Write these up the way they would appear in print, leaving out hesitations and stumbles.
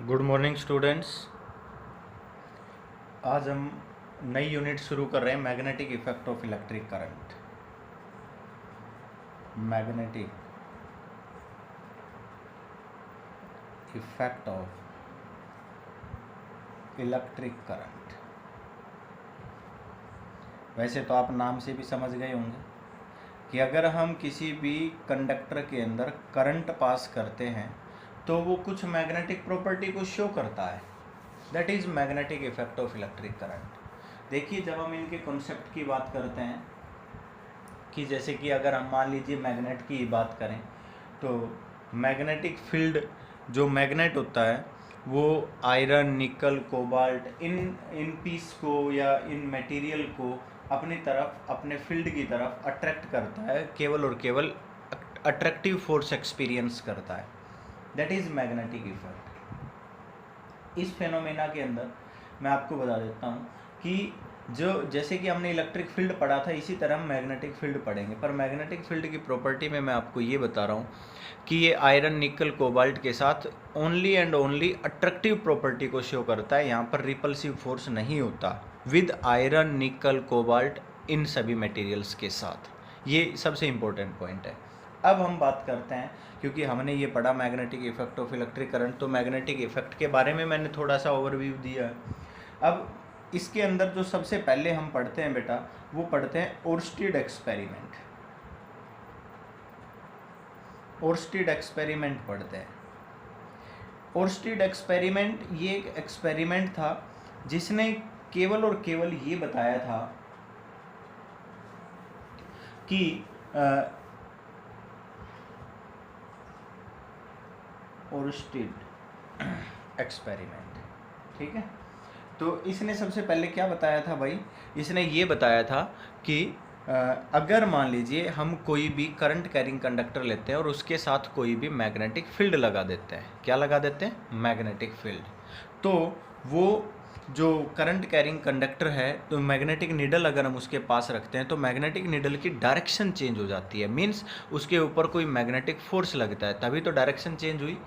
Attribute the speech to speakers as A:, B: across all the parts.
A: Good morning students. आज हम नई यूनिट शुरू कर रहे हैं, magnetic effect of electric current. Magnetic effect of electric current. वैसे तो आप नाम से भी समझ गए होंगे कि अगर हम किसी भी कंडक्टर के अंदर करंट पास करते हैं तो वो कुछ मैग्नेटिक प्रॉपर्टी को शो करता है। That is magnetic effect of electric current. देखिए, जब हम इनके कॉन्सेप्ट की बात करते हैं कि जैसे कि अगर हम मान लीजिए मैग्नेट की बात करें तो मैग्नेटिक फील्ड, जो मैग्नेट होता है वो आयरन, निकल, कोबाल्ट इन पीस को या इन मटेरियल को अपनी तरफ, अपने फील्ड की तरफ अट्रैक्ट करता है, केवल और केवल अट्रैक्टिव फोर्स एक्सपीरियंस करता है। That is magnetic effect. इस फेनोमेना के अंदर मैं आपको बता देता हूँ कि जो जैसे कि हमने इलेक्ट्रिक फील्ड पढ़ा था, इसी तरह हम मैग्नेटिक फील्ड पढ़ेंगे। पर मैग्नेटिक फील्ड की प्रॉपर्टी में मैं आपको ये बता रहा हूँ कि ये आयरन, निकल, कोबाल्ट के साथ only and only attractive property को शो करता है। यहाँ पर रिपल्सिव फोर्स नहीं होता विद आयरन, निकल, कोबाल्ट, इन सभी मटेरियल्स के साथ। ये सबसे इम्पोर्टेंट पॉइंट है। अब हम बात करते हैं, क्योंकि हमने ये पढ़ा magnetic effect of electric current, तो मैग्नेटिक इफेक्ट के बारे में मैंने थोड़ा सा ओवरव्यू दिया है। अब इसके अंदर जो सबसे पहले हम पढ़ते हैं बेटा, वो पढ़ते हैं ओर्स्टेड एक्सपेरिमेंट। ओर्स्टेड एक्सपेरिमेंट पढ़ते हैं। ओर्स्टेड एक्सपेरिमेंट ये एक एक्सपेरिमेंट था जिसने केवल और केवल ये बताया था कि ओर्स्टेड एक्सपेरिमेंट, ठीक है। तो इसने सबसे पहले क्या बताया था भाई? इसने ये बताया था कि अगर मान लीजिए हम कोई भी करंट कैरिंग कंडक्टर लेते हैं और उसके साथ कोई भी मैग्नेटिक फील्ड लगा देते हैं। क्या लगा देते हैं? Magnetic field. तो वो जो करंट कैरिंग कंडक्टर है, तो मैग्नेटिक नीडल अगर हम उसके पास रखते हैं तो मैग्नेटिक नीडल की डायरेक्शन चेंज हो जाती है। मीन्स उसके ऊपर कोई मैग्नेटिक फोर्स लगता है, तभी तो डायरेक्शन चेंज हुई।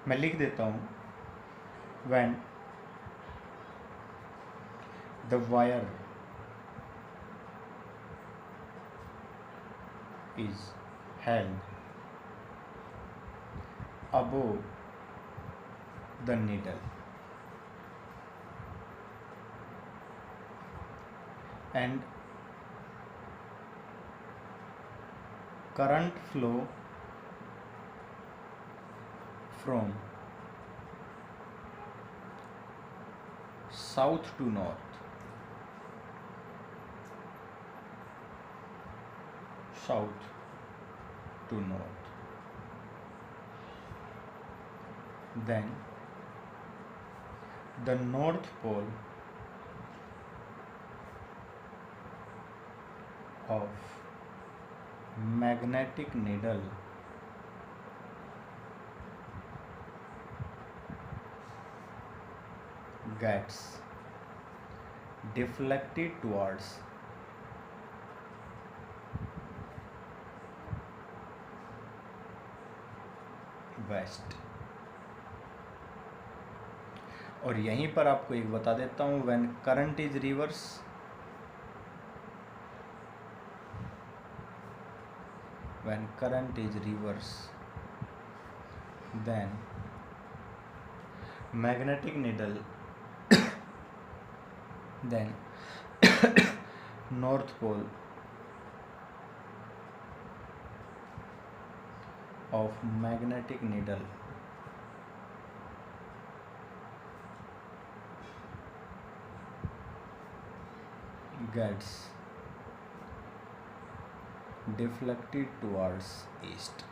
A: मैं लिख देता हूँ, when the wire is held above the needle and current flow from south to north, south to north, then the north pole of magnetic needle gets deflected towards west. और यहीं पर आपको एक बता देता हूँ, when current is reverse, when current is reverse, then magnetic needle, then north pole of magnetic needle gets deflected towards east।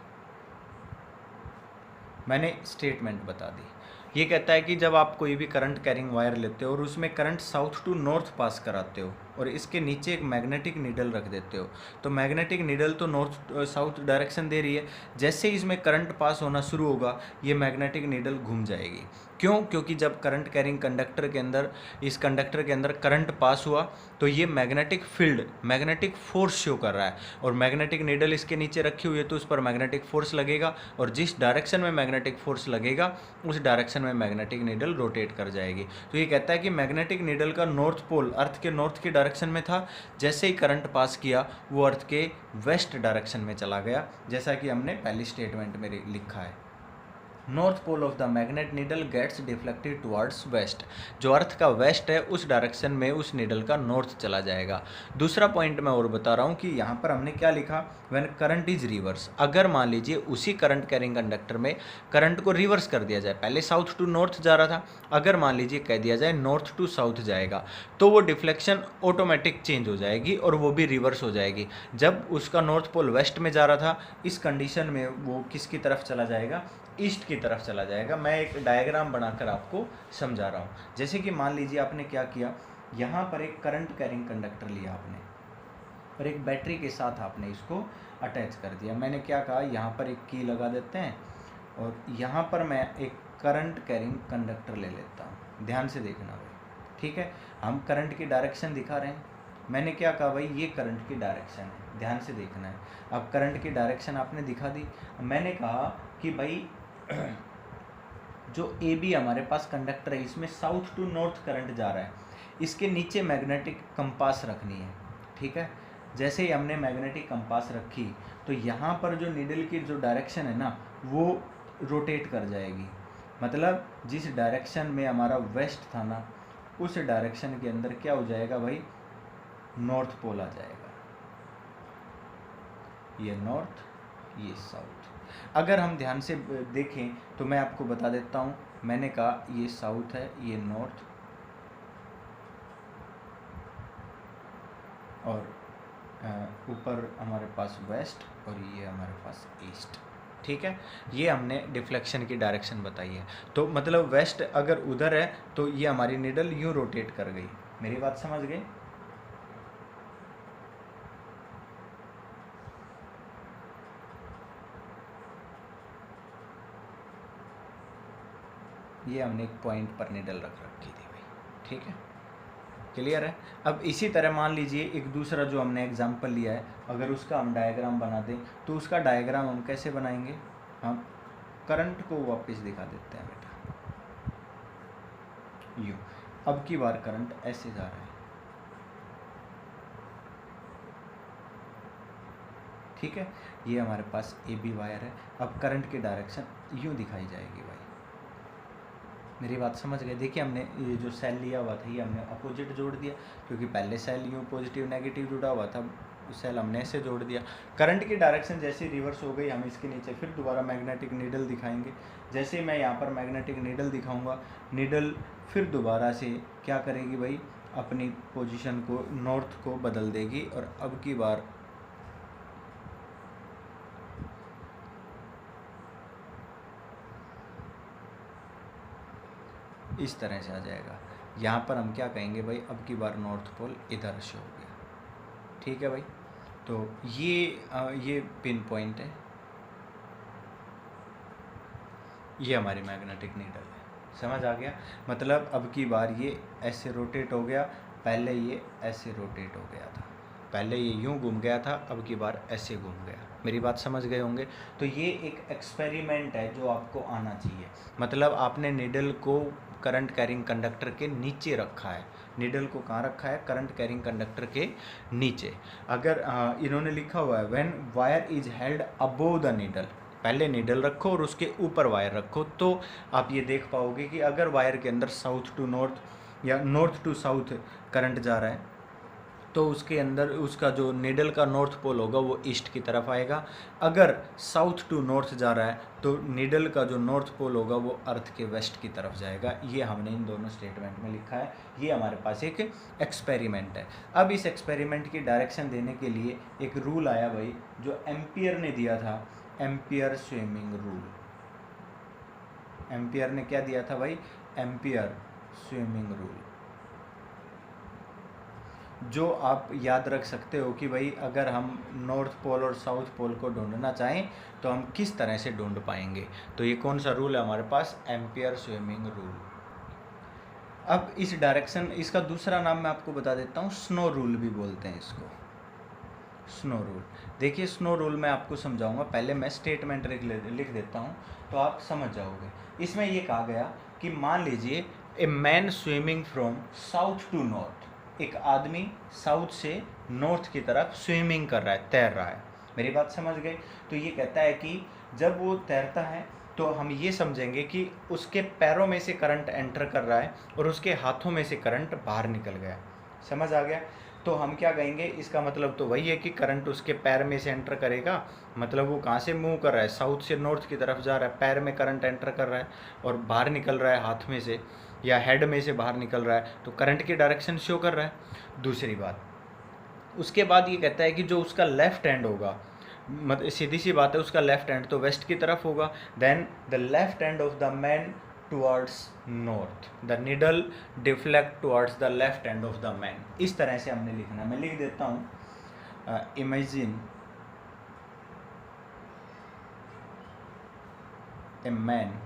A: मैंने statement बता दी। ये कहता है कि जब आप कोई भी करंट कैरिंग वायर लेते हो और उसमें करंट साउथ टू नॉर्थ पास कराते हो और इसके नीचे एक मैग्नेटिक नीडल रख देते हो, तो मैग्नेटिक नीडल तो नॉर्थ साउथ डायरेक्शन दे रही है। जैसे ही इसमें करंट पास होना शुरू होगा ये मैग्नेटिक नीडल घूम जाएगी। क्यों? क्योंकि जब करंट कैरिंग कंडक्टर के अंदर, इस कंडक्टर के अंदर करंट पास हुआ तो ये magnetic field, magnetic force show कर रहा है और मैग्नेटिक नीडल इसके नीचे रखी हुई है तो उस पर मैग्नेटिक फोर्स लगेगा और जिस डायरेक्शन में मैग्नेटिक फोर्स लगेगा उस डायरेक्शन में मैग्नेटिक नीडल रोटेट कर जाएगी। तो ये कहता है कि मैग्नेटिक नीडल का नॉर्थ पोल अर्थ के नॉर्थ के डायरेक्शन में था, जैसे ही करंट पास किया वो अर्थ के वेस्ट डायरेक्शन में चला गया, जैसा कि हमने पहली स्टेटमेंट में लिखा है। North pole of the magnet needle gets deflected towards west. जो अर्थ का वेस्ट है उस डायरेक्शन में उस नीडल का नॉर्थ चला जाएगा। दूसरा पॉइंट मैं और बता रहा हूँ कि यहाँ पर हमने क्या लिखा, व्हेन करंट इज रिवर्स। अगर मान लीजिए उसी करंट कैरिंग कंडक्टर में करंट को रिवर्स कर दिया जाए, पहले साउथ टू नॉर्थ जा रहा था, अगर मान लीजिए कह दिया जाए नॉर्थ टू साउथ जाएगा, तो वो डिफ्लेक्शन ऑटोमेटिक चेंज हो जाएगी और वो भी रिवर्स हो जाएगी। जब उसका नॉर्थ पोल वेस्ट में जा रहा था, इस कंडीशन में वो किसकी तरफ चला जाएगा, ईस्ट की तरफ चला जाएगा। मैं एक डायग्राम बनाकर आपको समझा रहा हूँ। जैसे कि मान लीजिए आपने क्या किया, यहाँ पर एक करंट कैरिंग कंडक्टर लिया आपने और एक बैटरी के साथ आपने इसको अटैच कर दिया। मैंने क्या कहा, यहाँ पर एक की लगा देते हैं और यहाँ पर मैं एक करंट कैरिंग कंडक्टर ले लेता हूँ। ध्यान से देखना भाई, ठीक है। हम करंट की डायरेक्शन दिखा रहे हैं। मैंने क्या कहा भाई, ये करंट की डायरेक्शन है, ध्यान से देखना है। अब करंट की डायरेक्शन आपने दिखा दी। मैंने कहा कि भाई जो ए बी हमारे पास कंडक्टर है, इसमें साउथ टू नॉर्थ करंट जा रहा है, इसके नीचे मैग्नेटिक कंपास रखनी है, ठीक है। जैसे ही हमने मैग्नेटिक कंपास रखी तो यहाँ पर जो नीडल की जो डायरेक्शन है ना, वो रोटेट कर जाएगी। मतलब जिस डायरेक्शन में हमारा वेस्ट था ना, उस डायरेक्शन के अंदर क्या हो जाएगा भाई, नॉर्थ पोल आ जाएगा। ये नॉर्थ, ये साउथ। अगर हम ध्यान से देखें तो मैं आपको बता देता हूँ, मैंने कहा ये साउथ है, ये नॉर्थ और ऊपर हमारे पास वेस्ट और ये हमारे पास ईस्ट, ठीक है। ये हमने डिफ्लेक्शन की डायरेक्शन बताई है। तो मतलब वेस्ट अगर उधर है तो ये हमारी नीडल यूँ रोटेट कर गई। मेरी बात समझ गए? ये हमने एक पॉइंट पर नीडल रख रखी थी भाई, ठीक है, क्लियर है। अब इसी तरह मान लीजिए एक दूसरा जो हमने एग्जांपल लिया है, अगर उसका हम डायग्राम बना दें तो उसका डायग्राम हम कैसे बनाएंगे, हम करंट को वापस दिखा देते हैं बेटा, यूँ। अब की बार करंट ऐसे जा रहा है, ठीक है। ये हमारे पास ए बी वायर है। अब करंट की डायरेक्शन यूँ दिखाई जाएगी भाई। मेरी बात समझ गए? देखिए हमने ये जो सेल लिया हुआ था ये हमने अपोजिट जोड़ दिया, क्योंकि पहले सेल यूँ पॉजिटिव नेगेटिव जुड़ा हुआ था, सेल हमने ऐसे जोड़ दिया। करंट की डायरेक्शन जैसे रिवर्स हो गई, हम इसके नीचे फिर दोबारा मैग्नेटिक नीडल दिखाएंगे। जैसे ही मैं यहाँ पर मैग्नेटिक नीडल दिखाऊंगा, नीडल फिर दोबारा से क्या करेगी भाई, अपनी पोजीशन को नॉर्थ को बदल देगी और अब की बार इस तरह से आ जाएगा। यहाँ पर हम क्या कहेंगे भाई, अब की बार नॉर्थ पोल इधर से हो गया, ठीक है भाई। तो ये पिन पॉइंट है, ये हमारी मैग्नेटिक नीडल है। समझ आ गया? मतलब अब की बार ये ऐसे रोटेट हो गया, पहले ये ऐसे रोटेट हो गया था, पहले ये यूं घूम गया था, अब की बार ऐसे घूम गया। मेरी बात समझ गए होंगे? तो ये एक एक्सपेरिमेंट है जो आपको आना चाहिए। मतलब आपने नीडल को करंट कैरिंग कंडक्टर के नीचे रखा है। नीडल को कहाँ रखा है? करंट कैरिंग कंडक्टर के नीचे। अगर इन्होंने लिखा हुआ है when wire is held above the needle, पहले नीडल रखो और उसके ऊपर वायर रखो, तो आप ये देख पाओगे कि अगर वायर के अंदर साउथ टू नॉर्थ या नॉर्थ टू साउथ करंट जा रहा है तो उसके अंदर उसका जो नीडल का नॉर्थ पोल होगा वो ईस्ट की तरफ आएगा। अगर साउथ टू नॉर्थ जा रहा है तो नीडल का जो नॉर्थ पोल होगा वो अर्थ के वेस्ट की तरफ जाएगा। ये हमने इन दोनों स्टेटमेंट में लिखा है। ये हमारे पास एक एक्सपेरिमेंट है। अब इस एक्सपेरिमेंट की डायरेक्शन देने के लिए एक रूल आया भाई, जो एम्पियर ने दिया था, एम्पियर स्विमिंग रूल। एम्पियर ने क्या दिया था भाई, एम्पियर स्विमिंग रूल, जो आप याद रख सकते हो कि भाई अगर हम नॉर्थ पोल और साउथ पोल को ढूंढना चाहें तो हम किस तरह से ढूंढ पाएंगे। तो ये कौन सा रूल है हमारे पास, एम्पियर स्विमिंग रूल। अब इस डायरेक्शन, इसका दूसरा नाम मैं आपको बता देता हूँ, स्नो रूल भी बोलते हैं इसको, स्नो रूल। देखिए स्नो रूल मैं आपको समझाऊंगा, पहले मैं स्टेटमेंट लिख देता हूँ तो आप समझ जाओगे। इसमें ये कहा गया कि मान लीजिए a man swimming from south to north, एक आदमी साउथ से नॉर्थ की तरफ स्विमिंग कर रहा है, तैर रहा है। मेरी बात समझ गए। तो ये कहता है कि जब वो तैरता है तो हम ये समझेंगे कि उसके पैरों में से करंट एंटर कर रहा है और उसके हाथों में से करंट बाहर निकल गया। समझ आ गया। तो हम क्या कहेंगे, इसका मतलब तो वही है कि करंट उसके पैर में से एंटर करेगा, मतलब वो कहाँ से मूव कर रहा है, साउथ से नॉर्थ की तरफ जा रहा है, पैर में करंट एंटर कर रहा है और बाहर निकल रहा है हाथ में से या हेड में से बाहर निकल रहा है, तो करंट की डायरेक्शन शो कर रहा है। दूसरी बात, उसके बाद ये कहता है कि जो उसका लेफ्ट हैंड होगा, मतलब सीधी सी बात है, उसका लेफ्ट हैंड तो वेस्ट की तरफ होगा, then the left hand of the man towards north, the needle deflect towards the left hand of the man. इस तरह से हमने लिखना है। मैं लिख देता हूँ, imagine a man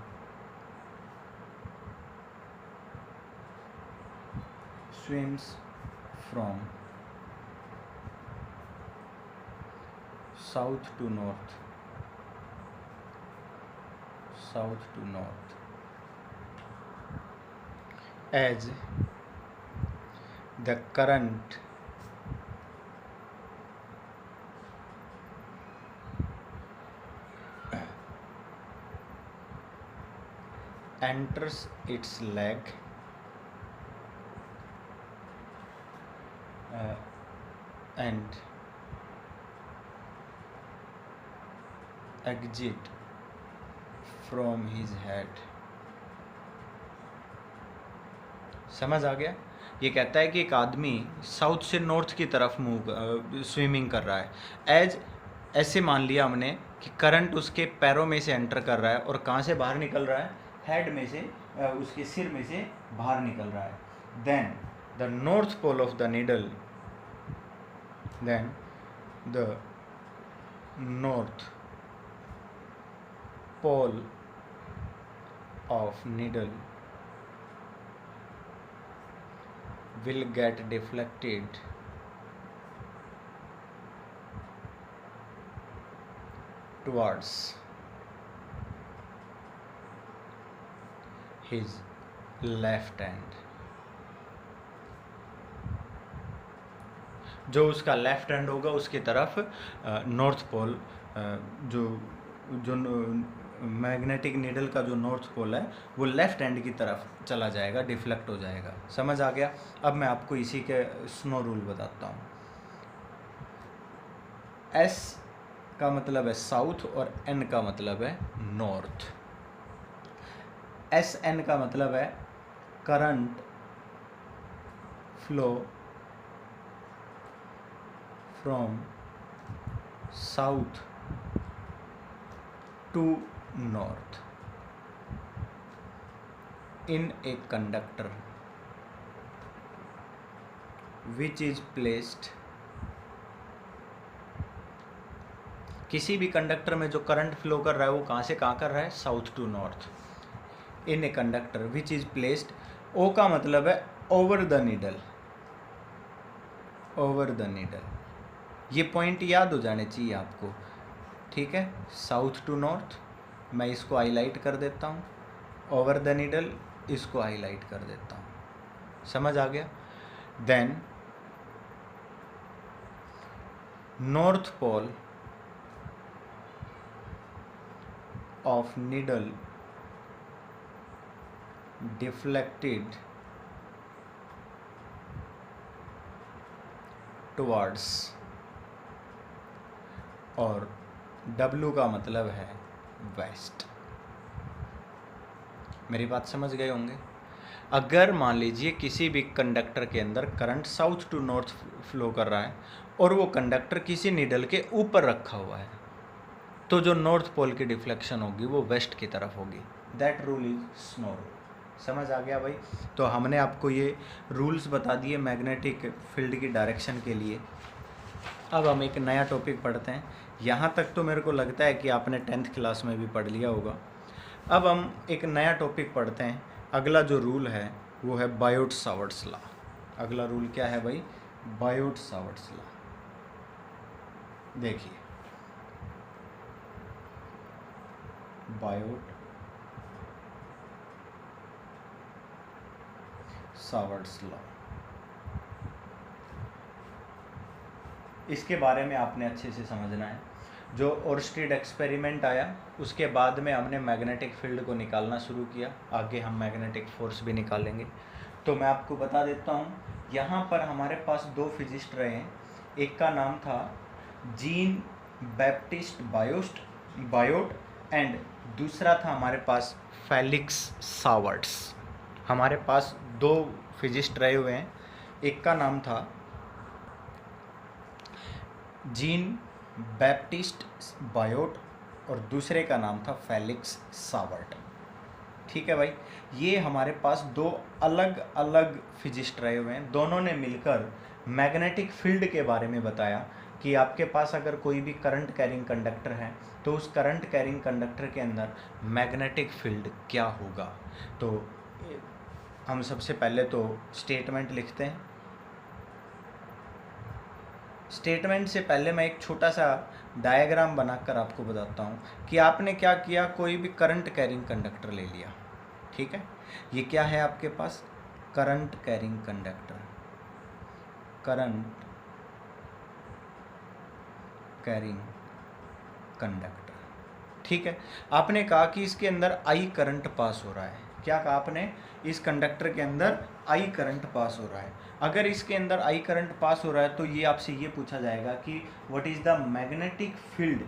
A: swims from south to north, south to north, as the current enters its leg and exit from his head। समझ आ गया। ये कहता है कि एक आदमी साउथ से नॉर्थ की तरफ स्विमिंग कर रहा है, ऐसे मान लिया हमने कि करंट उसके पैरों में से एंटर कर रहा है और कहाँ से बाहर निकल रहा है, हेड में से, उसके सिर में से बाहर निकल रहा है। Then the north pole of the needle, then the north pole of needle will get deflected towards his left hand। जो उसका लेफ्ट हैंड होगा उसकी तरफ नॉर्थ पोल, जो जो मैग्नेटिक नीडल का जो नॉर्थ पोल है वो लेफ्ट हैंड की तरफ चला जाएगा, डिफ्लेक्ट हो जाएगा। समझ आ गया। अब मैं आपको इसी के स्नो रूल बताता हूँ। एस का मतलब है साउथ और एन का मतलब है नॉर्थ। एस एन का मतलब है current flow from south to north in a conductor which is placed, किसी भी कंडक्टर में जो करंट फ्लो कर रहा है वो कहाँ से कहाँ कर रहा है, south to north, in a conductor which is placed. O का मतलब है over the needle, over the needle. ये पॉइंट याद हो जाने चाहिए आपको, ठीक है। साउथ टू नॉर्थ, मैं इसको हाईलाइट कर देता हूँ, ओवर द नीडल इसको हाईलाइट कर देता हूँ। समझ आ गया। Then north pole of needle deflected towards, और W का मतलब है वेस्ट। मेरी बात समझ गए होंगे। अगर मान लीजिए किसी भी कंडक्टर के अंदर current south to north flow कर रहा है और वो कंडक्टर किसी नीडल के ऊपर रखा हुआ है, तो जो नॉर्थ पोल की डिफ्लेक्शन होगी वो वेस्ट की तरफ होगी। That rule is snow rule. समझ आ गया भाई? तो हमने आपको ये रूल्स बता दिए मैग्नेटिक फील्ड की डायरेक्शन के लिए। अब हम एक नया टॉपिक पढ़ते हैं। यहाँ तक तो मेरे को लगता है कि आपने 10th क्लास में भी पढ़ लिया होगा। अब हम एक नया टॉपिक पढ़ते हैं। अगला जो रूल है वो है बायोट-सावर्ट्स लॉ। अगला रूल क्या है भाई? Biot-Savart's law. देखिए, बायोट-सावर्ट्स लॉ, इसके बारे में आपने अच्छे से समझना है। जो ओर्स्टेड एक्सपेरिमेंट आया उसके बाद में हमने मैग्नेटिक फील्ड को निकालना शुरू किया, आगे हम मैग्नेटिक फोर्स भी निकालेंगे। तो मैं आपको बता देता हूँ, यहाँ पर हमारे पास दो फिजिस्ट रहे हैं। एक का नाम था जीन बैप्टिस्ट बायोट एंड दूसरा था हमारे पास फेलिक्स सावर्ट्स। हमारे पास दो फिजिस्ट रहे हुए हैं। एक का नाम था जीन बैप्टिस्ट बायोट और दूसरे का नाम था फेलिक्स सावर्ट। ठीक है भाई, ये हमारे पास दो अलग अलग फिजिस्ट रहे हुए हैं। दोनों ने मिलकर मैग्नेटिक फील्ड के बारे में बताया कि आपके पास अगर कोई भी करंट कैरिंग कंडक्टर है तो उस करंट कैरिंग कंडक्टर के अंदर मैग्नेटिक फील्ड क्या होगा। तो हम सबसे पहले तो स्टेटमेंट लिखते हैं। स्टेटमेंट से पहले मैं एक छोटा सा डायग्राम बनाकर आपको बताता हूँ कि आपने क्या किया। कोई भी करंट कैरिंग कंडक्टर ले लिया, ठीक है। ये क्या है आपके पास? Current carrying conductor, current carrying conductor, ठीक है। आपने कहा कि इसके अंदर आई करंट पास हो रहा है। क्या कहा आपने? इस कंडक्टर के अंदर आई करंट पास हो रहा है। अगर इसके अंदर आई करंट पास हो रहा है तो ये आपसे ये पूछा जाएगा कि what is the magnetic field,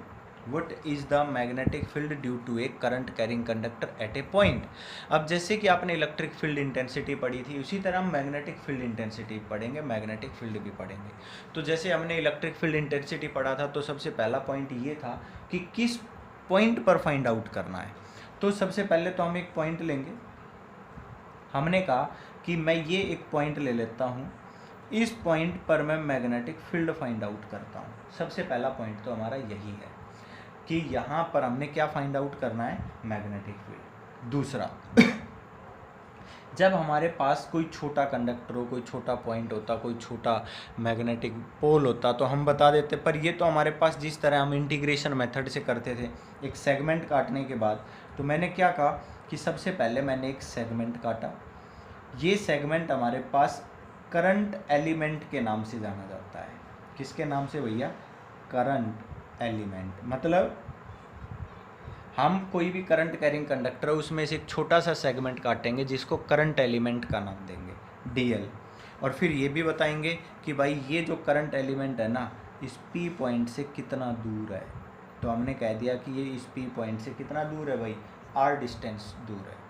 A: what is the magnetic field due to a current carrying conductor at a point. अब जैसे कि आपने इलेक्ट्रिक फील्ड इंटेंसिटी पढ़ी थी, उसी तरह हम मैग्नेटिक फील्ड इंटेंसिटी पढ़ेंगे, मैग्नेटिक फील्ड भी पढ़ेंगे। तो जैसे हमने इलेक्ट्रिक फील्ड इंटेंसिटी पढ़ा था तो सबसे पहला पॉइंट ये था कि किस पॉइंट पर फाइंड आउट करना है। तो सबसे पहले तो हम एक पॉइंट लेंगे। हमने कहा कि मैं ये एक पॉइंट ले लेता हूँ, इस पॉइंट पर मैं मैग्नेटिक फील्ड फाइंड आउट करता हूँ। सबसे पहला पॉइंट तो हमारा यही है कि यहाँ पर हमने क्या फाइंड आउट करना है? Magnetic field. दूसरा, जब हमारे पास कोई छोटा कंडक्टर हो, कोई छोटा पॉइंट होता, कोई छोटा मैग्नेटिक पोल होता तो हम बता देते, पर ये तो हमारे पास जिस तरह हम इंटीग्रेशन मेथड से करते थे एक सेगमेंट काटने के बाद, तो मैंने क्या कहा कि सबसे पहले मैंने एक सेगमेंट काटा। ये सेगमेंट हमारे पास करंट एलिमेंट के नाम से जाना जाता है। किसके नाम से भैया? Current element. मतलब हम कोई भी करंट कैरिंग कंडक्टर है उसमें से एक छोटा सा सेगमेंट काटेंगे जिसको करंट एलिमेंट का नाम देंगे, डीएल। और फिर ये भी बताएंगे कि भाई ये जो करंट एलिमेंट है ना, इस पी पॉइंट से कितना दूर है। तो हमने कह दिया कि ये इस पी पॉइंट से कितना दूर है भाई? आर डिस्टेंस दूर है।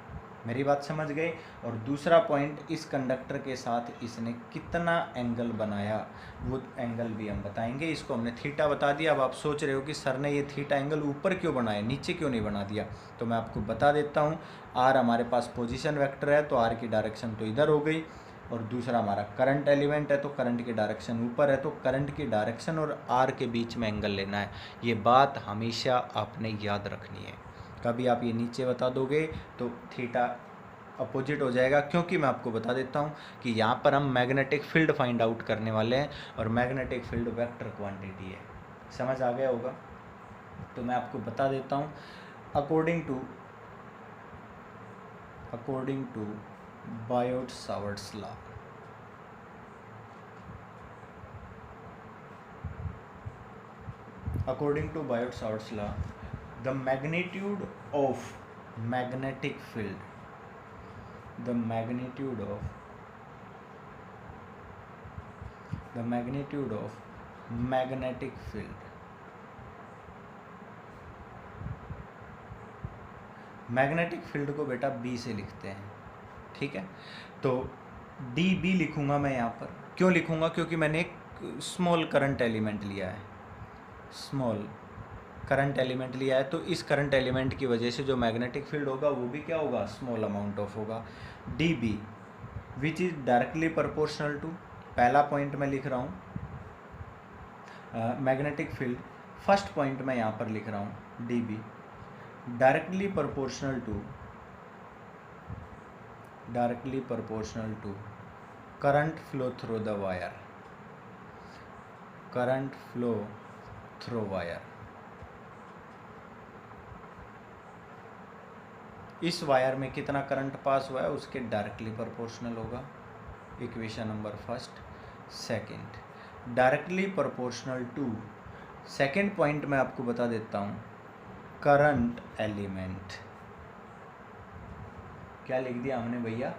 A: मेरी बात समझ गए? और दूसरा पॉइंट, इस कंडक्टर के साथ इसने कितना एंगल बनाया, वो एंगल भी हम बताएंगे। इसको हमने थीटा बता दिया। अब आप सोच रहे हो कि सर ने ये थीटा एंगल ऊपर क्यों बनाया, नीचे क्यों नहीं बना दिया? तो मैं आपको बता देता हूँ। आर हमारे पास पोजीशन वेक्टर है तो आर की डायरेक्शन तो इधर हो गई, और दूसरा हमारा करंट एलिमेंट है तो करंट की डायरेक्शन ऊपर है, तो करंट की डायरेक्शन और आर के बीच में एंगल लेना है। ये बात हमेशा आपने याद रखनी है। कभी आप ये नीचे बता दोगे तो थीटा अपोजिट हो जाएगा, क्योंकि मैं आपको बता देता हूँ कि यहाँ पर हम मैग्नेटिक फील्ड फाइंड आउट करने वाले हैं और मैग्नेटिक फील्ड वेक्टर क्वांटिटी है। समझ आ गया होगा? तो मैं आपको बता देता हूँ, according to Biot Savart's law, according to Biot-Savart's law, the magnitude of magnetic field, the magnitude of magnetic field, magnetic field को बेटा बी से लिखते हैं, ठीक है। तो डी बी लिखूंगा मैं यहाँ पर। क्यों लिखूंगा? क्योंकि मैंने एक स्मॉल करंट एलिमेंट लिया है, स्मॉल करंट एलिमेंट लिया है, तो इस करंट एलिमेंट की वजह से जो मैग्नेटिक फील्ड होगा वो भी क्या होगा, स्मॉल अमाउंट ऑफ होगा। D B which is directly proportional to, पहला पॉइंट मैं लिख रहा हूँ मैग्नेटिक फील्ड, फर्स्ट पॉइंट मैं यहाँ पर लिख रहा हूँ D B directly proportional to current flow through the wire, current flow through wire. इस वायर में कितना करंट पास हुआ है उसके डायरेक्टली प्रोपोर्शनल होगा, equation number first. Second, directly proportional to, second point मैं आपको बता देता हूँ, करंट एलिमेंट। क्या लिख दिया हमने भैया,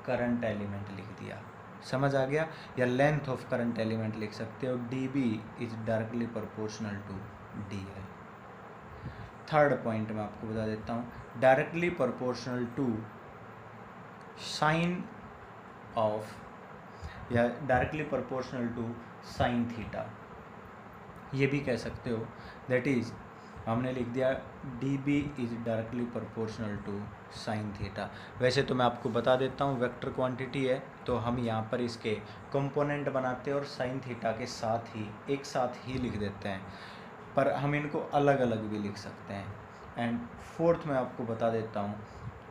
A: करंट एलिमेंट लिख दिया, समझ आ गया। या लेंथ ऑफ करंट एलिमेंट लिख सकते हो, d B is directly proportional to d l. Third point मैं आपको बता देता हूँ, directly proportional to sine of, या directly proportional to sine theta, ये भी कह सकते हो। दैट इज हमने लिख दिया D B is directly proportional to sine theta. वैसे तो मैं आपको बता देता हूँ वेक्टर क्वांटिटी है, तो हम यहाँ पर इसके कंपोनेंट बनाते हैं और साइन थीटा के साथ ही एक साथ ही लिख देते हैं, पर हम इनको अलग अलग भी लिख सकते हैं। एंड फोर्थ मैं आपको बता देता हूँ,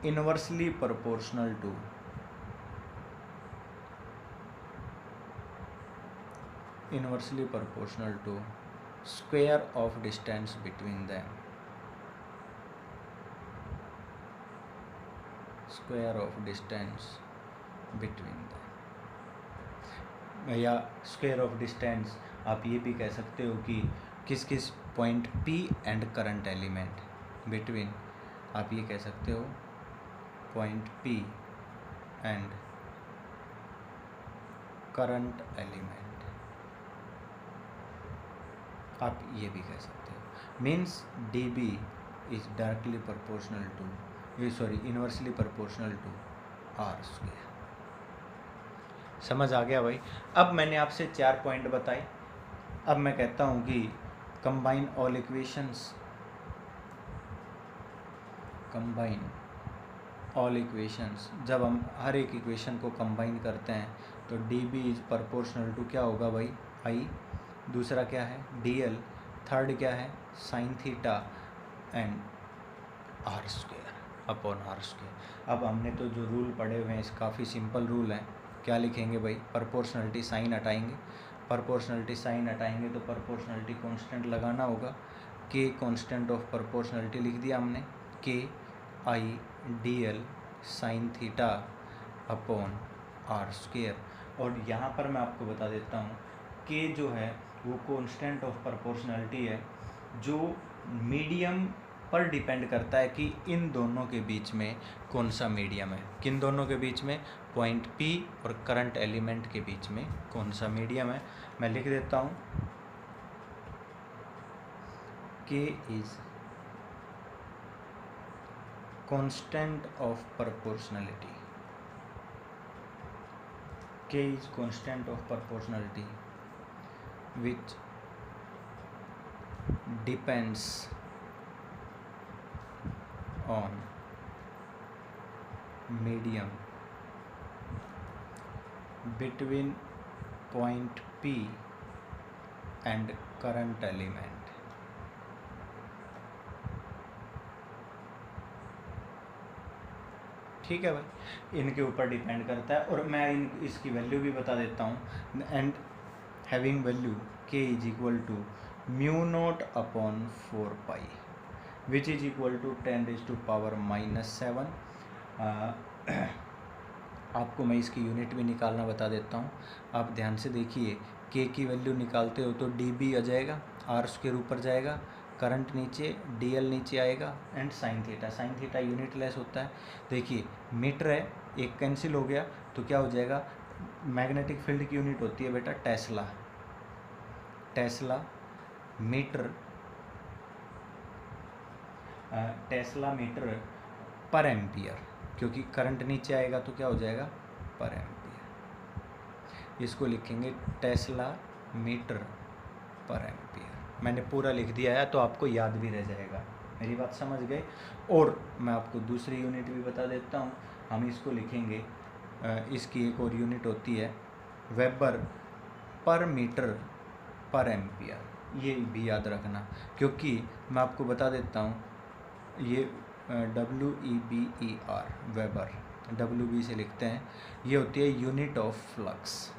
A: inversely proportional to square of distance between them, square of distance between them, या स्क्वायर ऑफ डिस्टेंस आप ये भी कह सकते हो कि किस किस point P and current element between, आप ये कह सकते हो point P and current element, आप ये भी कह सकते हो। Means D B is directly proportional to, inversely proportional to R square. समझ आ गया भाई। अब मैंने आपसे 4 पॉइंट बताए, अब मैं कहता हूँ कि कंबाइन ऑल इक्वेशंस, जब हम हर एक इक्वेशन को कंबाइन करते हैं तो D B is proportional to क्या होगा भाई, आई, दूसरा क्या है डी एल, थर्ड क्या है sine theta and R square upon are square. अब हमने तो जो रूल पढ़े हुए हैं, काफ़ी सिंपल रूल हैं। क्या लिखेंगे भाई, प्रोपोर्शनलिटी साइन हटाएंगे, तो प्रोपोर्शनलिटी कांस्टेंट लगाना होगा, के कांस्टेंट ऑफ प्रोपोर्शनलिटी लिख दिया हमने, के I d l sine theta upon are square. और यहाँ पर मैं आपको बता देता हूँ, के जो है वो कांस्टेंट ऑफ प्रोपोर्शनलिटी है जो मीडियम पर डिपेंड करता है कि इन दोनों के बीच में कौन सा मीडियम है, किन दोनों के बीच में, पॉइंट P और करंट एलिमेंट के बीच में कौन सा मीडियम है। मैं लिख देता हूँ, K is constant of proportionality, which depends on medium between point P and current element। ठीक है भाई, इनके ऊपर डिपेंड करता है। और मैं इसकी वैल्यू भी बता देता हूँ, and having value k is equal to mu naught upon 4 pi which is equal to 10⁻⁻⁷। आपको मैं इसकी यूनिट भी निकालना बता देता हूँ। आप ध्यान से देखिए, के की वैल्यू निकालते हो तो डी बी आ जाएगा, आर स्क्वायर ऊपर जाएगा, करंट नीचे, डी एल नीचे आएगा, and sine theta unit less होता है। देखिए मीटर है, एक कैंसिल हो गया तो क्या हो जाएगा, मैग्नेटिक फील्ड की यूनिट होती है बेटा टेस्ला मीटर पर एम्पियर, क्योंकि करंट नीचे आएगा तो क्या हो जाएगा, पर एम्पियर। इसको लिखेंगे टेस्ला मीटर पर एम्पियर। मैंने पूरा लिख दिया है तो आपको याद भी रह जाएगा। मेरी बात समझ गए। और मैं आपको दूसरी यूनिट भी बता देता हूँ, हम इसको लिखेंगे, इसकी एक और यूनिट होती है वेबर पर मीटर पर एम्पियर, ये भी याद रखना, क्योंकि मैं आपको बता देता हूँ ये WEBER वेबर, WB से लिखते हैं, ये होती है यूनिट ऑफ फ्लक्स।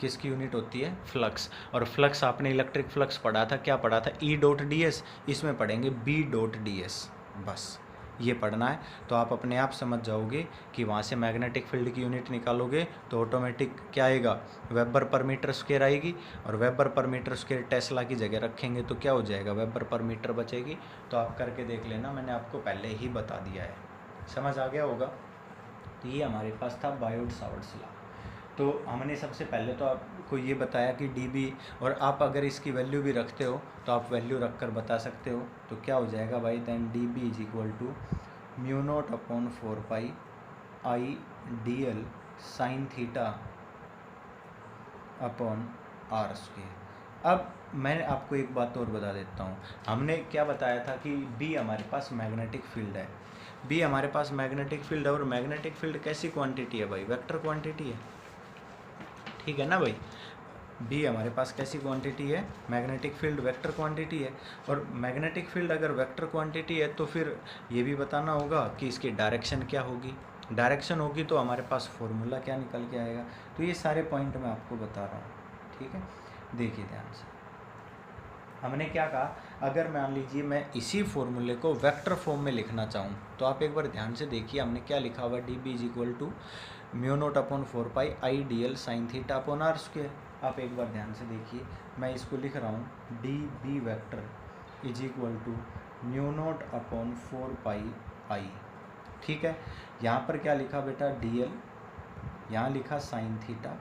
A: किसकी यूनिट होती है? फ्लक्स। और फ्लक्स आपने इलेक्ट्रिक फ्लक्स पढ़ा था, क्या पढ़ा था? E.ds, इसमें पढ़ेंगे B.ds, बस ये पढ़ना है। तो आप अपने आप समझ जाओगे कि वहाँ से मैग्नेटिक फील्ड की यूनिट निकालोगे तो ऑटोमेटिक क्या आएगा? वेबर पर मीटर स्क्वायर आएगी, और वेबर पर मीटर स्क्वायर टेस्ला की जगह रखेंगे तो क्या हो जाएगा? वेबर पर मीटर बचेगी। तो आप करके देख लेना, मैंने आपको पहले ही बता दिया है, समझ आ गया होगा। तो ये हमारे पास था बायोट-सावर्ट्स लॉ। तो हमने सबसे पहले तो आपको ये बताया कि dB, और आप अगर इसकी वैल्यू भी रखते हो तो आप वैल्यू रख कर बता सकते हो। तो क्या हो जाएगा भाई? Then dB is equal to μ0/4 I dl sine theta upon r square. अब मैं आपको एक बात और बता देता हूँ, हमने क्या बताया था कि B हमारे पास मैग्नेटिक फील्ड है। B हमारे पास मैग्नेटिक फील्ड है, और मैग्नेटिक फील्ड कैसी क्वांटिटी है भाई? वेक्टर क्वांटिटी है, ठीक है ना भाई? B हमारे पास कैसी क्वांटिटी है? मैग्नेटिक फील्ड वेक्टर क्वांटिटी है। और मैग्नेटिक फील्ड अगर वेक्टर क्वांटिटी है तो फिर ये भी बताना होगा कि इसकी डायरेक्शन क्या होगी। डायरेक्शन होगी तो हमारे पास फॉर्मूला क्या निकल के आएगा। तो ये सारे पॉइंट मैं आपको बता रहा हूँ, ठीक है? देखिए ध्यान से, हमने क्या कहा, अगर मान लीजिए मैं इसी फॉर्मूले को वेक्टर फॉर्म में लिखना चाहूँ तो आप एक बार ध्यान से देखिए, हमने क्या लिखा हुआ? dB is equal to μ0/4 I dl sine theta upon r square. आप एक बार ध्यान से देखिए, मैं इसको लिख रहा हूँ dB vector is equal to μ0/4 I, ठीक है? यहाँ पर क्या लिखा बेटा? dl, यहाँ लिखा साइन थीटा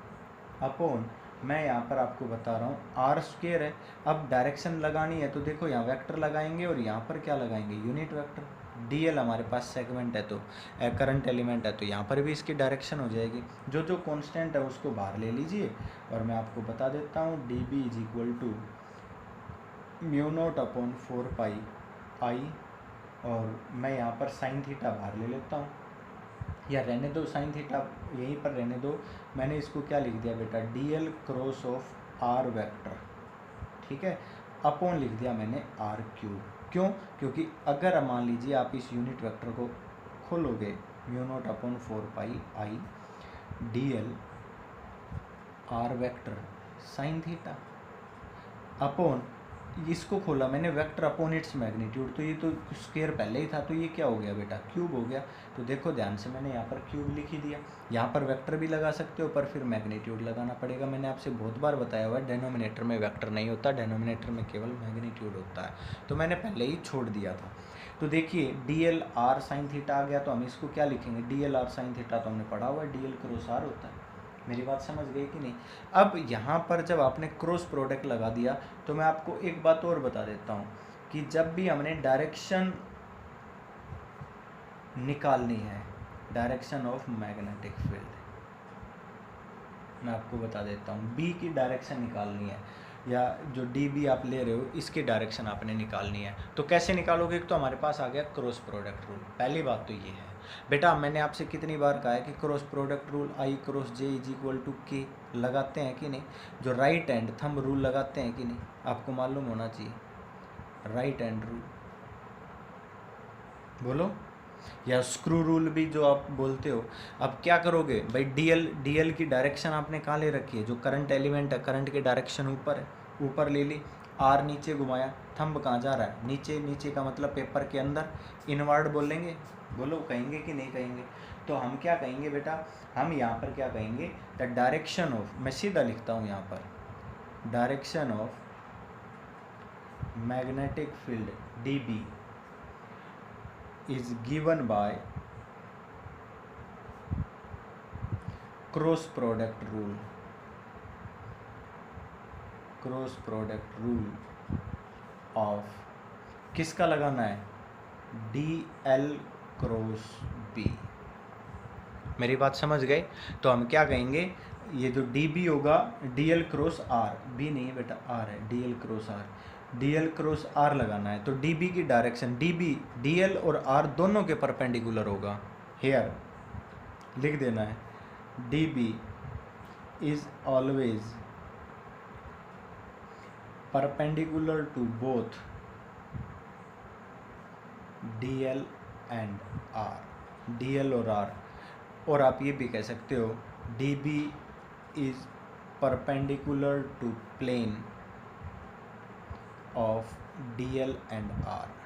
A: अपॉन, मैं यहाँ पर आपको बता रहा हूँ r स्क्वायर है। अब डायरेक्शन लगानी है तो देखो यहाँ वेक्टर लगाएंगे और यहाँ पर क्या लगाएंगे? Unit vector. dl हमारे पास सेगमेंट है, तो करंट एलिमेंट है, तो यहाँ पर भी इसकी डायरेक्शन हो जाएगी। जो जो कांस्टेंट है उसको बाहर ले लीजिए, और मैं आपको बता देता हूँ dB is equal to μ0/4 I, और मैं यहाँ पर साइन थीटा बाहर ले लेता हूँ, या रहने दो साइन थीटा यहीं पर रहने दो। मैंने इसको क्या लिख दिया बेटा? dl cross of r vector, ठीक है, अपॉन लिख दिया मैंने r3। क्यों? क्योंकि अगर मान लीजिए आप इस यूनिट वेक्टर को खोलोगे, μ0/4 I dl r vector sign theta upon, इसको खोला मैंने वेक्टर अपॉन इट्स मैग्नीट्यूड, तो ये तो स्क्वायर पहले ही था, तो ये क्या हो गया बेटा? क्यूब हो गया। तो देखो ध्यान से, मैंने यहाँ पर क्यूब लिख ही दिया। यहाँ पर वेक्टर भी लगा सकते हो, पर फिर मैग्नीट्यूड लगाना पड़ेगा। मैंने आपसे बहुत बार बताया हुआ है, डेनोमिनेटर में वेक्टर नहीं होता, डेनोमिनेटर में केवल मैग्नीट्यूड होता है, तो मैंने पहले ही छोड़ दिया था। तो देखिए dl r साइन थीटा आ गया, तो हम इसको क्या लिखेंगे? dl r साइन थीटा तो हमने पढ़ा हुआ है, dl क्रॉस r होता है। मेरी बात समझ गई कि नहीं? अब यहाँ पर जब आपने क्रॉस प्रोडक्ट लगा दिया तो मैं आपको एक बात और बता देता हूँ कि जब भी हमने डायरेक्शन निकालनी है, डायरेक्शन ऑफ मैग्नेटिक फील्ड, मैं आपको बता देता हूँ, B की डायरेक्शन निकालनी है, या जो dB आप ले रहे हो इसकी डायरेक्शन आपने निकालनी है, तो कैसे निकालोगे? तो हमारे पास आ गया क्रॉस प्रोडक्ट रूल। पहली बात तो ये है बेटा, मैंने आपसे कितनी बार कहा है कि cross product rule I cross J is equal to K लगाते हैं कि नहीं? जो राइट हैंड थंब रूल लगाते हैं कि नहीं? आपको मालूम होना चाहिए, राइट हैंड रूल बोलो, या स्क्रू रूल भी जो आप बोलते हो। अब क्या करोगे भाई? डीएल की डायरेक्शन आपने कहाँ ले रखी है? जो करंट एलिमेंट है, करंट की डायरेक्शन ऊपर है, ऊपर ले ली, आर नीचे घुमाया, थंब कहाँ जा रहा है? नीचे। नीचे का मतलब पेपर के अंदर, इनवर्ड बोलेंगे, बोलो, कहेंगे कि नहीं कहेंगे? तो हम क्या कहेंगे बेटा? हम यहाँ पर क्या कहेंगे? द डायरेक्शन ऑफ, मैं सीधा लिखता हूँ यहाँ पर, direction of magnetic field dB is given by cross product rule. Cross product rule of किसका लगाना है? DL cross B। मेरी बात समझ गए? तो हम क्या कहेंगे? ये जो डी बी होगा d l cross r, B नहीं है बेटा आर है, d l cross r, d l cross r लगाना है। तो डी बी की direction d B d l और आर दोनों के परपेंडिकुलर होगा। हेयर लिख देना है d B is always perpendicular to both d l and r, d l और आर। और आप ये भी कह सकते हो d B is perpendicular to plane of d l and r.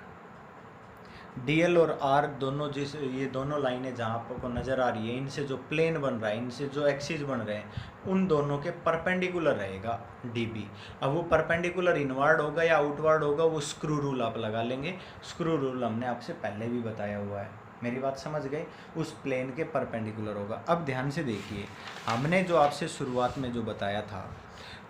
A: D l और आर दोनों, जिस ये दोनों लाइनें जहाँ आपको नज़र आ रही है, इनसे जो प्लेन बन रहा है, इनसे जो एक्सिस बन रहे हैं, उन दोनों के परपेंडिकुलर रहेगा डी बी। अब वो परपेंडिकुलर इनवर्ड होगा या आउटवर्ड होगा, वो स्क्रू रूल आप लगा लेंगे। स्क्रू रूल हमने आपसे पहले भी बताया हुआ है, मेरी बात समझ गए। उस प्लेन के परपेंडिकुलर होगा। अब ध्यान से देखिए, हमने जो आपसे शुरुआत में जो बताया था,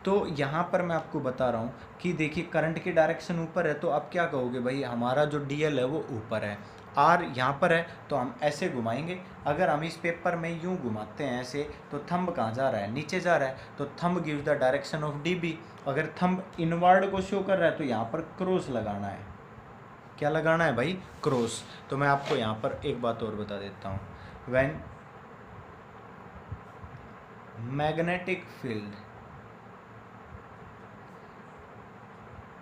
A: तो यहाँ पर मैं आपको बता रहा हूँ कि देखिए करंट की डायरेक्शन ऊपर है, तो आप क्या कहोगे भाई हमारा जो डी एल है वो ऊपर है, आर यहाँ पर है, तो हम ऐसे घुमाएंगे। अगर हम इस पेपर में यूँ घुमाते हैं ऐसे, तो थंब कहाँ जा रहा है, नीचे जा रहा है, तो thumb gives the direction of d B. अगर थंब इनवर्ड को शो कर रहा है तो यहाँ पर क्रॉस लगाना है। क्या लगाना है भाई, क्रॉस। तो मैं आपको यहाँ पर एक बात और बता देता हूँ, when magnetic field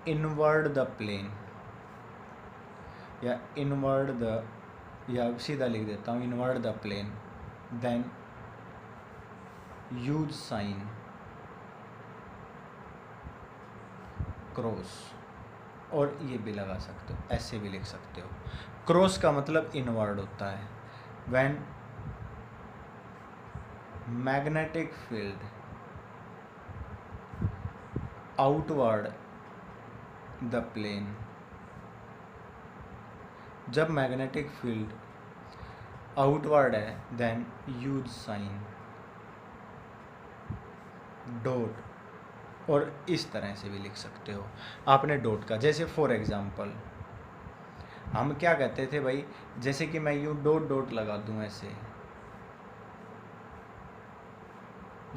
A: inward the plane, या इनवर्ड द, या सीधा लिख देता हूँ inward the plane, then use sign cross. और ये भी लगा सकते हो, ऐसे भी लिख सकते हो। क्रॉस का मतलब इनवर्ड होता है। When magnetic field outward the plane, जब मैग्नेटिक फील्ड आउटवर्ड है, देन यूज साइन डॉट। और इस तरह से भी लिख सकते हो आपने डॉट का। जैसे फॉर एग्जांपल हम क्या कहते थे भाई, जैसे कि मैं यूँ डॉट डॉट लगा दूँ ऐसे,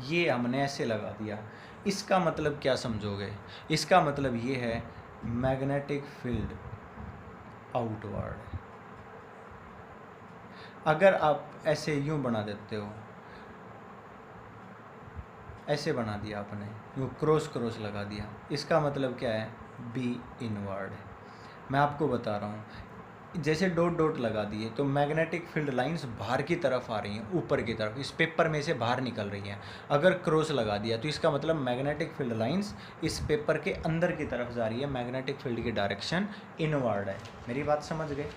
A: ये हमने ऐसे लगा दिया, इसका मतलब क्या समझोगे, इसका मतलब ये है मैग्नेटिक फील्ड आउटवर्ड। अगर आप ऐसे यूं बना देते हो, ऐसे बना दिया आपने, यूं क्रॉस क्रॉस लगा दिया, इसका मतलब क्या है, बी इनवर्ड है। मैं आपको बता रहा हूँ, जैसे डॉट डॉट लगा दिए तो मैग्नेटिक फील्ड लाइंस बाहर की तरफ आ रही हैं, ऊपर की तरफ, इस पेपर में से बाहर निकल रही हैं। अगर क्रॉस लगा दिया तो इसका मतलब मैग्नेटिक फील्ड लाइंस इस पेपर के अंदर की तरफ जा रही है, मैग्नेटिक फील्ड की डायरेक्शन इनवर्ड है। मेरी बात समझ गए।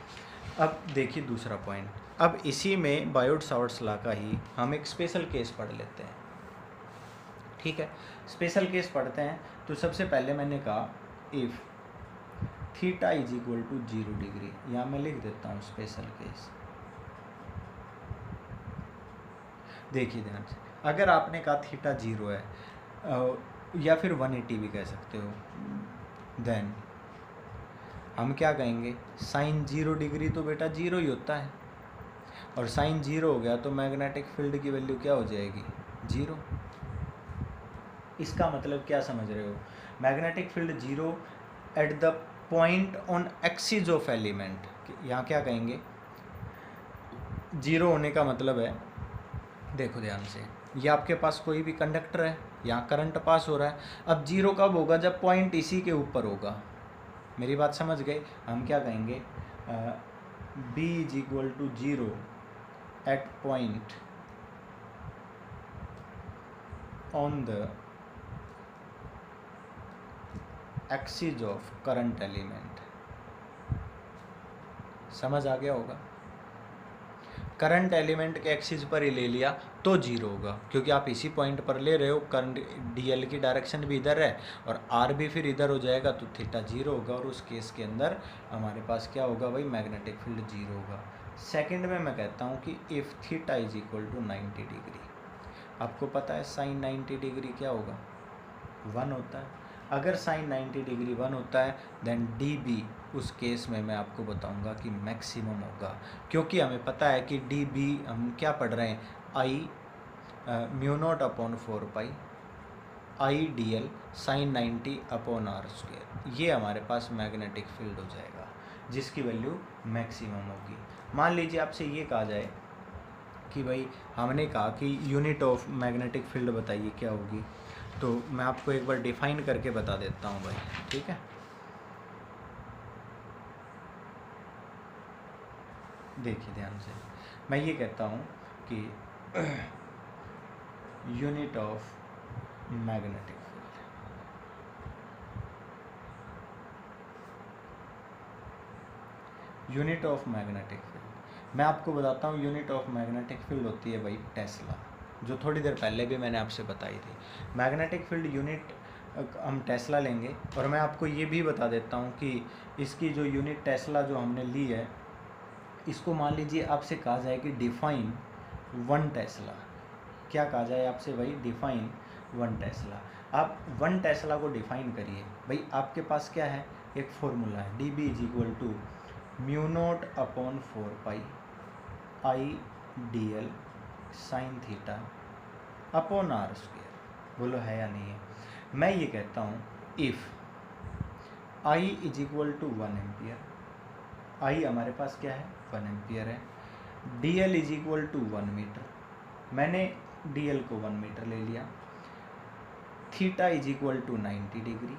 A: अब देखिए दूसरा पॉइंट, अब इसी में बायोट सावर्ट्स लॉ का ही हम एक स्पेशल केस पढ़ लेते हैं। ठीक है, स्पेशल केस पढ़ते हैं। तो सबसे पहले मैंने कहा if theta is equal to 0 degree, यहाँ मैं लिख देता हूँ स्पेशल केस। देखिए ध्यान से, अगर आपने कहा थीटा 0 है या फिर 180 भी कह सकते हो, देन हम क्या कहेंगे, साइन 0 डिग्री तो बेटा 0 ही होता है, और साइन 0 हो गया तो मैग्नेटिक फील्ड की वैल्यू क्या हो जाएगी, 0। इसका मतलब क्या समझ रहे हो, magnetic field 0 at the point on axis of element. यहाँ क्या कहेंगे, 0 होने का मतलब है, देखो ध्यान से, ये आपके पास कोई भी कंडक्टर है, यहाँ करंट पास हो रहा है। अब 0 कब होगा, जब पॉइंट इसी के ऊपर होगा। मेरी बात समझ गए। हम क्या कहेंगे, B is equal to 0 at point on the axis of current element. समझ आ गया होगा, करंट एलिमेंट के एक्सिस पर ही ले लिया तो 0 होगा, क्योंकि आप इसी पॉइंट पर ले रहे हो, करंट डीएल की डायरेक्शन भी इधर है और आर भी फिर इधर हो जाएगा, तो थीटा 0 होगा। और उस केस के अंदर हमारे पास क्या होगा भाई, मैग्नेटिक फील्ड 0 होगा। सेकंड में मैं कहता हूँ कि if theta is equal to 90 degree, आपको पता है साइन 90 डिग्री क्या होगा, 1 होता है। अगर साइन 90 डिग्री 1 होता है, देन डी बी उस केस में मैं आपको बताऊंगा कि मैक्सिमम होगा, क्योंकि हमें पता है कि डी बी हम क्या पढ़ रहे हैं, I mu naught upon 4 pi I d l sine 90 upon are square, ये हमारे पास मैग्नेटिक फील्ड हो जाएगा जिसकी वैल्यू मैक्सिमम होगी। मान लीजिए आपसे ये कहा जाए कि भाई हमने कहा कि यूनिट ऑफ मैग्नेटिक फील्ड बताइए क्या होगी, तो मैं आपको एक बार डिफाइन करके बता देता हूँ भाई, ठीक है। देखिए ध्यान से, मैं ये कहता हूँ कि unit of magnetic field, unit of magnetic field, मैं आपको बताता हूँ यूनिट ऑफ मैग्नेटिक फील्ड होती है भाई टेस्ला, जो थोड़ी देर पहले भी मैंने आपसे बताई थी। मैग्नेटिक फील्ड यूनिट हम टेस्ला लेंगे, और मैं आपको ये भी बता देता हूँ कि इसकी जो यूनिट टेस्ला जो हमने ली है, इसको मान लीजिए आपसे कहा जाए कि डिफाइन 1 टेस्ला, क्या कहा जाए आपसे भाई, डिफाइन 1 टेस्ला। आप 1 टेस्ला को डिफाइन करिए भाई, आपके पास क्या है, एक फॉर्मूला है, d B is equal to mu naught upon 4 pi I d l sine theta upon are square. बोलो है या नहीं है। मैं ये कहता हूँ if I is equal to 1 ampere, I हमारे पास क्या है 1 एम्पियर है, d l is equal to 1 metre, मैंने डी एल को 1 मीटर ले लिया, theta is equal to 90 degree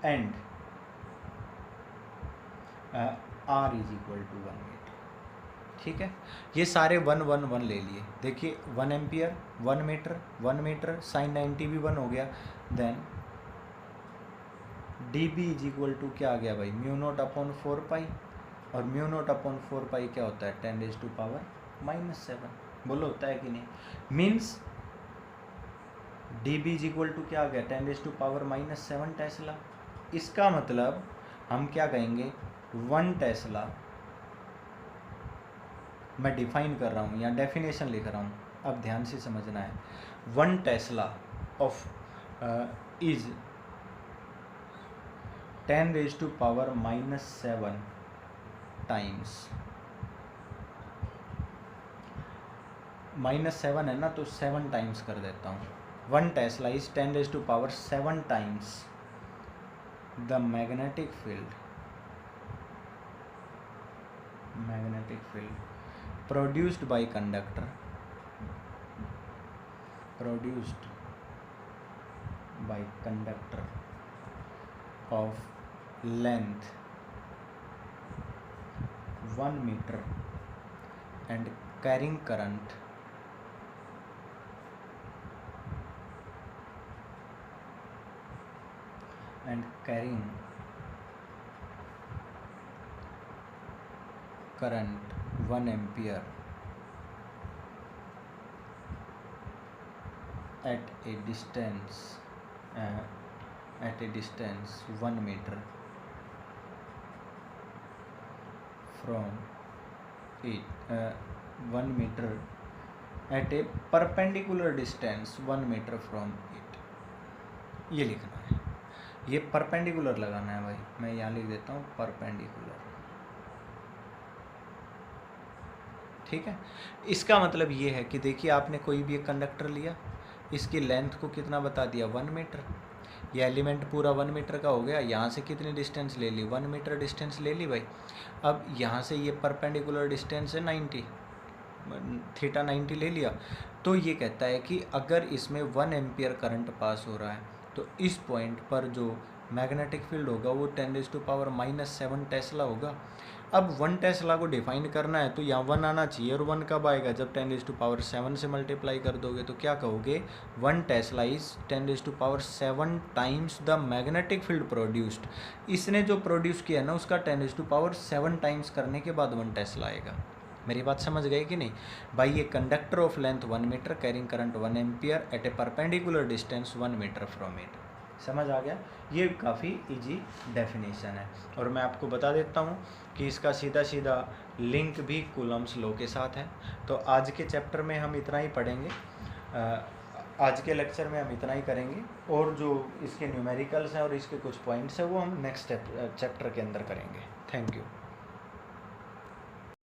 A: and r is equal to 1 metre, ठीक है। ये सारे 1 1 1 ले लिए। देखिए 1 एम्पियर 1 मीटर 1 मीटर साइन 90 भी 1 हो गया, then d B is equal to क्या आ गया भाई, म्यू नॉट अपॉन 4 पाई, और म्यू नॉट अपॉन 4 पाई क्या होता है 10⁻⁻⁷। बोलो होता है कि नहीं। Means D B is equal to क्या आ गया 10⁻⁻7 टेस्ला। इसका मतलब हम क्या कहेंगे 1 टेस्ला, मैं डिफाइन कर रहा हूँ या डेफिनेशन लिख रहा हूँ, अब ध्यान से समझना है। 1 टेस्ला ऑफ इज 10⁻⁻7 टाइम्स, -7 है ना, तो 7 टाइम्स कर देता हूँ। 1 Tesla is 10⁻7 times the magnetic field produced by conductor of length 1 meter and carrying current and carrying current 1 ampere at a distance 1 meter from it 1 meter at a perpendicular distance 1 meter from it, ये लिखना है। ये perpendicular लगाना है भाई, मैं यहाँ लिख देता हूँ परपेंडिकुलर, ठीक है। इसका मतलब ये है कि देखिए आपने कोई भी एक कंडक्टर लिया, इसकी लेंथ को कितना बता दिया 1 मीटर, ये एलिमेंट पूरा 1 मीटर का हो गया। यहाँ से कितनी डिस्टेंस ले ली 1 मीटर डिस्टेंस ले ली भाई। अब यहाँ से ये परपेंडिकुलर डिस्टेंस है 90, थीटा 90 ले लिया, तो ये कहता है कि अगर इसमें 1 एम्पियर करंट पास हो रहा है तो इस पॉइंट पर जो मैग्नेटिक फील्ड होगा वो 10⁻⁻7 टेस्ला होगा। अब 1 टेस्ला को डिफाइन करना है तो यहाँ 1 आना चाहिए, और 1 कब आएगा जब 10⁻7 से मल्टीप्लाई कर दोगे, तो क्या कहोगे 1 Tesla is 10⁻7 times the magnetic field produced. इसने जो प्रोड्यूस किया ना उसका 10⁻7 टाइम्स करने के बाद 1 टेस्ला आएगा। मेरी बात समझ गए कि नहीं भाई। ये conductor of length 1 metre carrying current 1 ampere at a perpendicular distance 1 metre from it. समझ आ गया। ये काफ़ी इजी डेफिनेशन है, और मैं आपको बता देता हूँ कि इसका सीधा सीधा लिंक भी कूलम्स लॉ के साथ है। तो आज के चैप्टर में हम इतना ही पढ़ेंगे, आज के लेक्चर में हम इतना ही करेंगे, और जो इसके न्यूमेरिकल्स हैं और इसके कुछ पॉइंट्स हैं वो हम नेक्स्ट चैप्टर के अंदर करेंगे। Thank you.